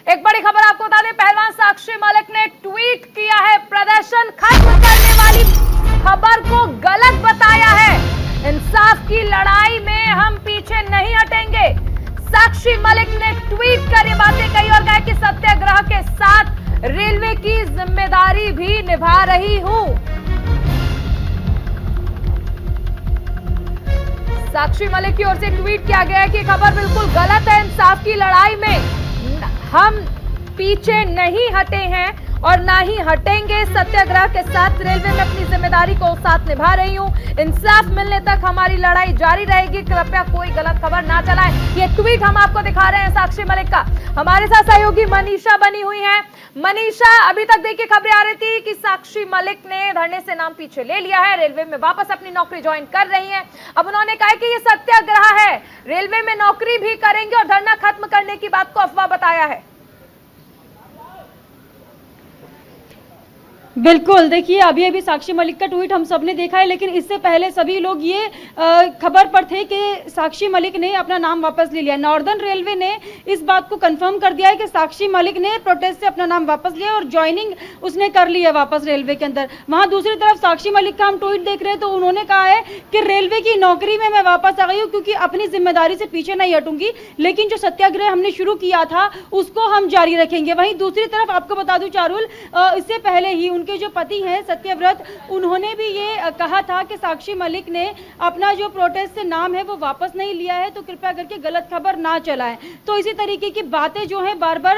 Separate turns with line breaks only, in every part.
एक बड़ी खबर आपको बता दें, पहलवान साक्षी मलिक ने ट्वीट किया है, प्रदर्शन खत्म करने वाली खबर को गलत बताया है। इंसाफ की लड़ाई में हम पीछे नहीं हटेंगे। साक्षी मलिक ने ट्वीट कर ये बातें कही और कहा कि सत्याग्रह के साथ रेलवे की जिम्मेदारी भी निभा रही हूं। साक्षी मलिक की ओर से ट्वीट किया गया है कि खबर बिल्कुल गलत है। इंसाफ की लड़ाई में हम पीछे नहीं हटे हैं और ना ही हटेंगे। सत्याग्रह के साथ रेलवे में अपनी जिम्मेदारी को साथ निभा रही हूं। इंसाफ मिलने तक हमारी लड़ाई जारी रहेगी। कृपया कोई गलत खबर ना चलाएं। ये ट्वीट हम आपको दिखा रहे हैं साक्षी मलिक का। हमारे साथ सहयोगी मनीषा बनी हुई है। मनीषा, अभी तक देखिए खबरें आ रही थी कि साक्षी मलिक ने धरने से नाम पीछे ले लिया है, रेलवे में वापस अपनी नौकरी ज्वाइन कर रही है। अब उन्होंने कहा कि ये सत्याग्रह है, रेलवे में नौकरी भी करेंगे और धरना खत्म करने की बात को अफवाह बताया है।
बिल्कुल, देखिए अभी साक्षी मलिक का ट्वीट हम सब ने देखा है, लेकिन इससे पहले सभी लोग ये खबर पर थे कि साक्षी मलिक ने अपना नाम वापस ले लिया। नॉर्दर्न रेलवे ने इस बात को कंफर्म कर दिया है कि साक्षी मलिक ने प्रोटेस्ट से अपना नाम वापस लिया और ज्वाइनिंग उसने कर ली है वापस रेलवे के अंदर। वहां दूसरी तरफ साक्षी मलिक का हम ट्वीट देख रहे हैं तो उन्होंने कहा है कि रेलवे की नौकरी में मैं वापस आ गई हूँ क्योंकि अपनी जिम्मेदारी से पीछे नहीं हटूंगी, लेकिन जो सत्याग्रह हमने शुरू किया था उसको हम जारी रखेंगे। वहीं दूसरी तरफ आपको बता दूं चारुल, इससे पहले ही उनके जो पति हैं सत्यव्रत, उन्होंने भी ये कहा था कि साक्षी मलिक ने अपना जो प्रोटेस्ट से नाम है वो वापस नहीं लिया है, तो कृपया करके गलत खबर ना चलाएं। तो इसी तरीके की बातें जो हैं बार बार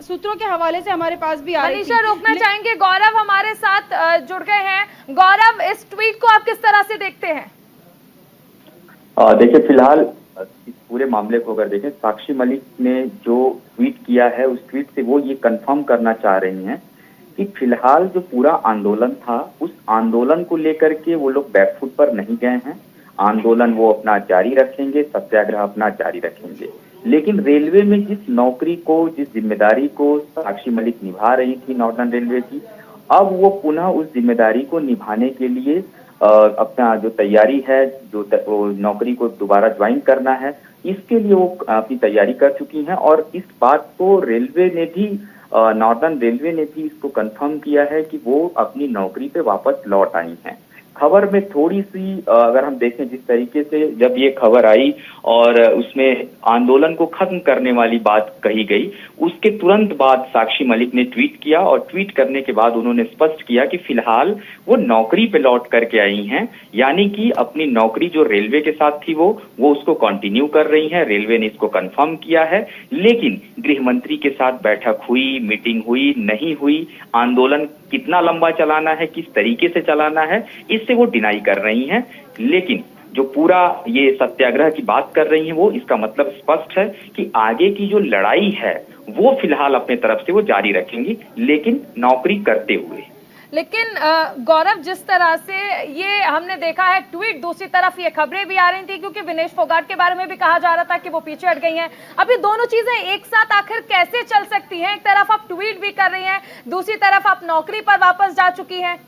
सूत्रों के हवाले से हमारे पास भी आ रही
मनीषा, रोकना चाहेंगे, गौरव हमारे साथ जुड़ गए हैं। गौरव, इस ट्वीट को आप किस तरह से देखते हैं?
देखिए, फिलहाल इस पूरे मामले को अगर देखें, साक्षी मलिक ने जो ट्वीट किया है उस ट्वीट से वो ये कंफर्म करना चाह रही हैं कि फिलहाल जो पूरा आंदोलन था उस आंदोलन को लेकर के वो लोग बैकफुट पर नहीं गए हैं। आंदोलन वो अपना जारी रखेंगे, सत्याग्रह अपना जारी रखेंगे, लेकिन रेलवे में जिस नौकरी को, जिस जिम्मेदारी को साक्षी मलिक निभा रही थी नॉर्दर्न रेलवे की, अब वो पुनः उस जिम्मेदारी को निभाने के लिए अपना जो तैयारी है, जो नौकरी को दोबारा ज्वाइन करना है, इसके लिए वो अपनी तैयारी कर चुकी हैं। और इस बात को रेलवे ने भी, नॉर्दर्न रेलवे ने भी इसको कंफर्म किया है कि वो अपनी नौकरी पे वापस लौट आई हैं। खबर में थोड़ी सी अगर हम देखें, जिस तरीके से जब ये खबर आई और उसमें आंदोलन को खत्म करने वाली बात कही गई, उसके तुरंत बाद साक्षी मलिक ने ट्वीट किया और ट्वीट करने के बाद उन्होंने स्पष्ट किया कि फिलहाल वो नौकरी पे लौट करके आई हैं, यानी कि अपनी नौकरी जो रेलवे के साथ थी वो उसको कंटिन्यू कर रही हैं। रेलवे ने इसको कंफर्म किया है, लेकिन गृह मंत्री के साथ बैठक हुई, मीटिंग हुई, नहीं हुई, आंदोलन कितना लंबा चलाना है, किस तरीके से चलाना है, इससे वो डिनाई कर रही हैं। लेकिन जो पूरा ये सत्याग्रह की बात कर रही हैं वो, इसका मतलब स्पष्ट है कि आगे की जो लड़ाई है वो फिलहाल अपने तरफ से वो जारी रखेंगी, लेकिन नौकरी करते हुए।
लेकिन गौरव, जिस तरह से ये हमने देखा है ट्वीट, दूसरी तरफ ये खबरें भी आ रही थी क्योंकि विनेश फोगाट के बारे में भी कहा जा रहा था कि वो पीछे हट गई हैं। अब ये दोनों चीजें एक साथ आखिर कैसे चल सकती हैं? एक तरफ आप ट्वीट भी कर रही हैं, दूसरी तरफ आप नौकरी पर वापस जा चुकी हैं।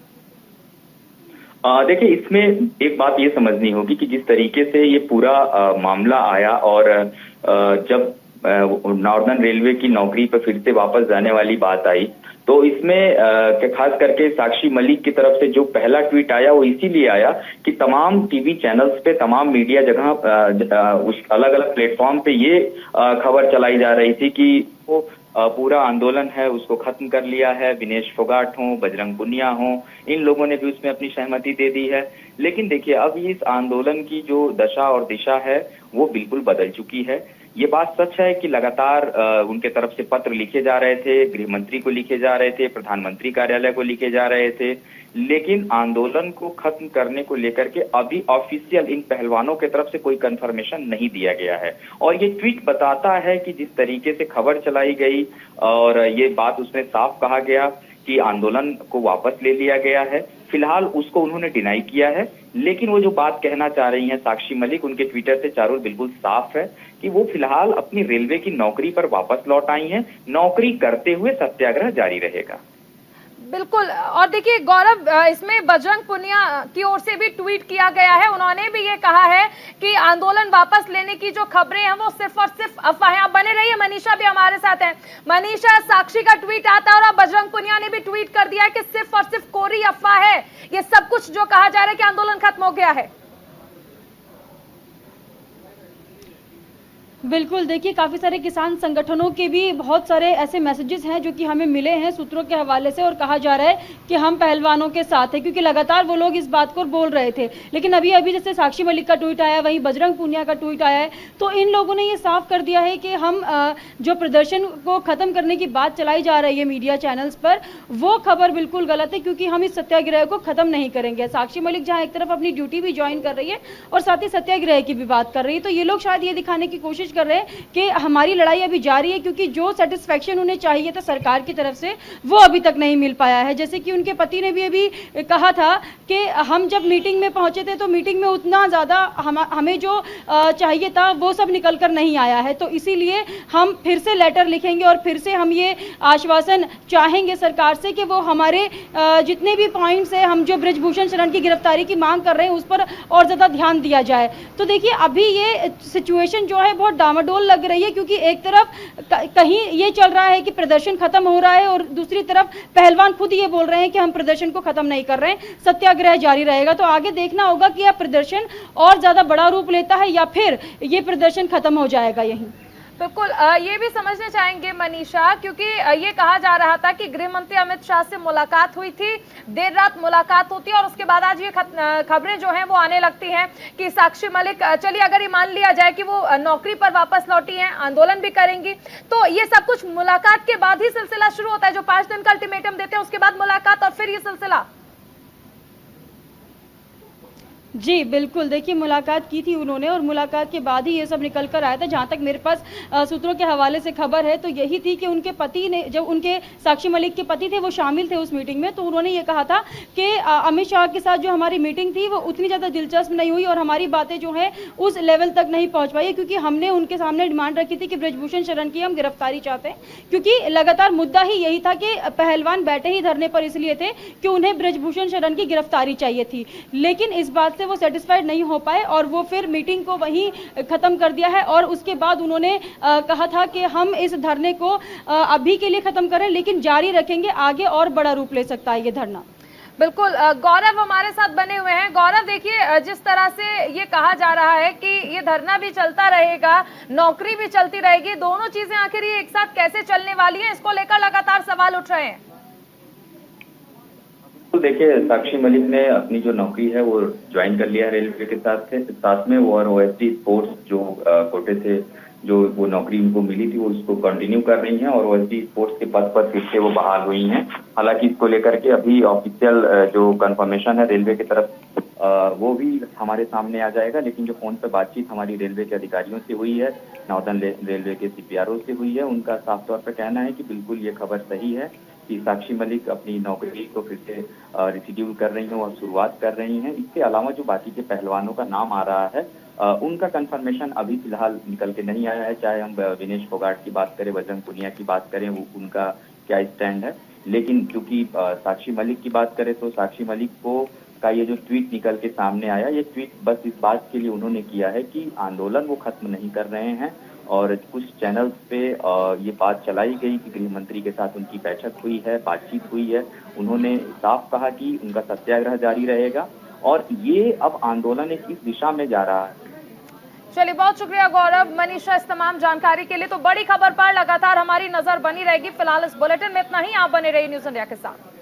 देखिए, इसमें एक बात ये समझनी होगी कि जिस तरीके से ये पूरा मामला आया और जब नॉर्दर्न रेलवे की नौकरी पर फिर से वापस जाने वाली बात आई, तो इसमें खास करके साक्षी मलिक की तरफ से जो पहला ट्वीट आया वो इसीलिए आया कि तमाम टीवी चैनल्स पे, तमाम मीडिया जगह, उस अलग अलग प्लेटफॉर्म पे ये खबर चलाई जा रही थी कि वो पूरा आंदोलन है उसको खत्म कर लिया है। विनेश फोगाट हो, बजरंग पुनिया हो, इन लोगों ने भी उसमें अपनी सहमति दे दी है। लेकिन देखिए, अब इस आंदोलन की जो दशा और दिशा है वो बिल्कुल बदल चुकी है। ये बात सच है कि लगातार उनके तरफ से पत्र लिखे जा रहे थे, गृह मंत्री को लिखे जा रहे थे, प्रधानमंत्री कार्यालय को लिखे जा रहे थे, लेकिन आंदोलन को खत्म करने को लेकर के अभी ऑफिशियल इन पहलवानों के तरफ से कोई कंफर्मेशन नहीं दिया गया है। और ये ट्वीट बताता है कि जिस तरीके से खबर चलाई गई और ये बात उसमें साफ कहा गया कि आंदोलन को वापस ले लिया गया है, फिलहाल उसको उन्होंने डिनाई किया है। लेकिन वो जो बात कहना चाह रही हैं साक्षी मलिक, उनके ट्विटर से चारों बिल्कुल साफ है कि वो फिलहाल अपनी रेलवे की नौकरी पर वापस लौट आई हैं। नौकरी करते हुए सत्याग्रह जारी रहेगा।
बिल्कुल। और देखिए गौरव, इसमें बजरंग पुनिया की ओर से भी ट्वीट किया गया है। उन्होंने भी ये कहा है कि आंदोलन वापस लेने की जो खबरें हैं वो सिर्फ और सिर्फ अफवाह हैं। आप बने रहिए, मनीषा भी हमारे साथ है। मनीषा, साक्षी का ट्वीट आता है और अब बजरंग पुनिया ने भी ट्वीट कर दिया है कि सिर्फ और सिर्फ कोरी अफवाह है ये सब कुछ जो कहा जा रहा है कि आंदोलन खत्म हो गया है।
बिल्कुल, देखिए काफ़ी सारे किसान संगठनों के भी बहुत सारे ऐसे मैसेजेस हैं जो कि हमें मिले हैं सूत्रों के हवाले से, और कहा जा रहा है कि हम पहलवानों के साथ हैं, क्योंकि लगातार वो लोग इस बात को बोल रहे थे। लेकिन अभी अभी जैसे साक्षी मलिक का ट्वीट आया, वहीं बजरंग पूनिया का ट्वीट आया है, तो इन लोगों ने ये साफ कर दिया है कि हम जो प्रदर्शन को ख़त्म करने की बात चलाई जा रही है मीडिया चैनल्स पर, वो खबर बिल्कुल गलत है, क्योंकि हम इस सत्याग्रह को ख़त्म नहीं करेंगे। साक्षी मलिक जहाँ एक तरफ अपनी ड्यूटी भी ज्वाइन कर रही है और साथ ही सत्याग्रह की भी बात कर रही है, तो ये लोग शायद ये दिखाने की कोशिश कर रहे हैं कि हमारी लड़ाई अभी जारी है, क्योंकि जो सेटिस्फेक्शन उन्हें चाहिए था सरकार की तरफ से वो अभी तक नहीं मिल पाया है। जैसे कि उनके पति ने भी अभी कहा था कि हम जब मीटिंग में पहुंचे थे तो मीटिंग में उतना ज़्यादा हमें जो चाहिए था वो सब निकल कर नहीं आया है, तो इसीलिए हम फिर से लेटर लिखेंगे और फिर से हम ये आश्वासन चाहेंगे सरकार से कि वो हमारे जितने भी पॉइंट्स है, हम जो ब्रजभूषण शरण की गिरफ्तारी की मांग कर रहे हैं उस पर और ज़्यादा ध्यान दिया जाए। तो देखिए अभी ये सिचुएशन जो है बहुत डामाडोल लग रही है, क्योंकि एक तरफ कहीं ये चल रहा है कि प्रदर्शन खत्म हो रहा है और दूसरी तरफ पहलवान खुद ये बोल रहे हैं कि हम प्रदर्शन को खत्म नहीं कर रहे हैं, सत्याग्रह जारी रहेगा। तो आगे देखना होगा कि यह प्रदर्शन और ज्यादा बड़ा रूप लेता है या फिर ये प्रदर्शन खत्म हो जाएगा यहीं।
बिल्कुल, ये भी समझना चाहेंगे मनीषा, क्योंकि ये कहा जा रहा था कि गृह मंत्री अमित शाह से मुलाकात हुई थी, देर रात मुलाकात होती है और उसके बाद आज ये खबरें जो हैं वो आने लगती हैं कि साक्षी मलिक, चलिए अगर ये मान लिया जाए कि वो नौकरी पर वापस लौटी हैं, आंदोलन भी करेंगी, तो ये सब कुछ मुलाकात के बाद ही सिलसिला शुरू होता है, जो 5 दिन का अल्टीमेटम देते हैं उसके बाद मुलाकात और फिर ये सिलसिला।
जी बिल्कुल, देखिए मुलाकात की थी उन्होंने और मुलाकात के बाद ही ये सब निकल कर आया था। जहाँ तक मेरे पास सूत्रों के हवाले से खबर है तो यही थी कि उनके पति ने, जब उनके साक्षी मलिक के पति थे वो शामिल थे उस मीटिंग में, तो उन्होंने ये कहा था कि अमित शाह के साथ जो हमारी मीटिंग थी वो उतनी ज़्यादा दिलचस्प नहीं हुई और हमारी बातें जो हैं उस लेवल तक नहीं पहुँच पाई, क्योंकि हमने उनके सामने डिमांड रखी थी कि ब्रजभूषण शरण की हम गिरफ्तारी चाहते हैं, क्योंकि लगातार मुद्दा ही यही था कि पहलवान बैठे ही धरने पर इसलिए थे कि उन्हें ब्रजभूषण शरण की गिरफ्तारी चाहिए थी। लेकिन इस बात से वो सेटिस्फाइड नहीं हो पाए और वो फिर मीटिंग को वहीं खत्म कर दिया है और उसके बाद उन्होंने कहा था कि हम इस धरने को अभी के लिए खत्म करें लेकिन जारी रखेंगे, आगे और बड़ा रूप ले सकता है ये धरना।
बिल्कुल, गौरव हमारे साथ बने हुए हैं। गौरव, देखिए जिस तरह से ये कहा जा रहा है कि ये धरना भी चलता रहेगा, नौकरी भी चलती रहेगी, दोनों चीजें आखिर ये एक साथ कैसे चलने वाली हैं, इसको लेकर लगातार सवाल उठ रहे हैं।
तो देखिए, साक्षी मलिक ने अपनी जो नौकरी है वो ज्वाइन कर लिया है रेलवे के साथ में, और ओएसडी स्पोर्ट्स जो कोटे से जो वो नौकरी उनको मिली थी वो उसको कंटिन्यू कर रही हैं और ओएसडी स्पोर्ट्स के पद पर फिर से वो बहाल हुई हैं। हालांकि इसको लेकर के अभी ऑफिशियल जो कंफर्मेशन है रेलवे की तरफ वो भी हमारे सामने आ जाएगा, लेकिन जो फोन पर बातचीत हमारी रेलवे के अधिकारियों से हुई है, नॉर्दर्न रेलवे के सीपीआरओ से हुई है, उनका साफ तौर पर कहना है कि बिल्कुल ये खबर सही है कि साक्षी मलिक अपनी नौकरी को फिर से रिशिड्यूल कर रही हैं और शुरुआत कर रही हैं। इसके अलावा जो बाकी के पहलवानों का नाम आ रहा है उनका कंफर्मेशन अभी फिलहाल निकल के नहीं आया है, चाहे हम विनेश फोगाट की बात करें, बजरंग पुनिया की बात करें, वो उनका क्या स्टैंड है। लेकिन चूंकि साक्षी मलिक की बात करें तो साक्षी मलिक को का ये जो ट्वीट निकल के सामने आया, ये ट्वीट बस इस बात के लिए उन्होंने किया है कि आंदोलन वो खत्म नहीं कर रहे हैं, और कुछ चैनल्स पे ये बात चलाई गई कि गृह मंत्री के साथ उनकी बैठक हुई है, बातचीत हुई है। उन्होंने साफ कहा कि उनका सत्याग्रह जारी रहेगा और ये अब आंदोलन इस दिशा में जा रहा है।
चलिए, बहुत शुक्रिया गौरव, मनीषा, इस तमाम जानकारी के लिए। तो बड़ी खबर पर लगातार हमारी नजर बनी रहेगी। फिलहाल इस बुलेटिन में इतना ही। आप बने रहिए न्यूज़ इंडिया के साथ।